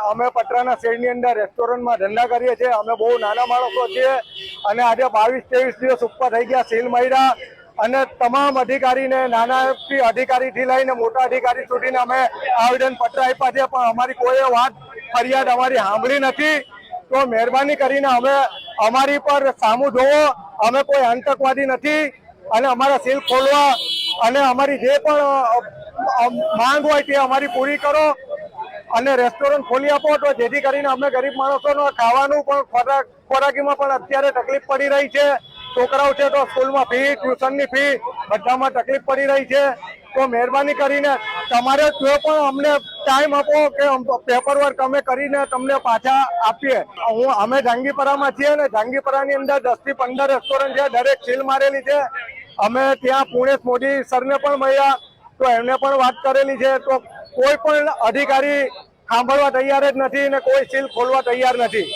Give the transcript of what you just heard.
અમે પટરાના શેડની અંદર રેસ્ટોરન્ટમાં ધંધા કરીએ છીએ। અમે બહુ નાના માણસો છીએ અને આજે 22-23 દિવસ ઉપર થઈ ગયા સીલ માર્યા અને તમામ અધિકારીને નાના અધિકારીથી લઈને મોટા અધિકારી સુધીને અમે આવેદન પત્ર આપ્યા છે, પણ અમારી કોઈ વાત ફરિયાદ અમારી સાંભળી નથી। તો મહેરબાની કરીને અમે અમારી પર સામું જોવો। અમે કોઈ આતંકવાદી નથી અને અમારા સીલ ખોલવા અને અમારી જે પણ માંગ હોય તે અમારી પૂરી કરો અને રેસ્ટોરન્ટ ખોલી આપો, તો જેથી કરીને અમે ગરીબ માણસોનો ખાવાનું પણ ખોરાકીમાં પણ અત્યારે તકલીફ પડી રહી છે। છોકરાઓ છે તો સ્કૂલમાં ફી, ટ્યુશનની ફી બધામાં તકલીફ પડી રહી છે। તો મહેરબાની કરીને તમારે જો પણ અમને ટાઈમ આપો કે પેપર વર્ક અમે કરીને તમને પાછા આપીએ। અમે જહાંગીરપરામાં છીએ ને જહાંગીરપરાની અંદર 10 થી 15 રેસ્ટોરન્ટ છે, દરેક સીલ મારેલી છે। અમે ત્યાં પુણેશ મોદી સરને પણ મળ્યા તો એમને પણ વાત કરેલી છે, તો કોઈ પણ અધિકારી સાંભળવા તૈયાર જ નથી ને કોઈ સીલ ખોલવા તૈયાર નથી।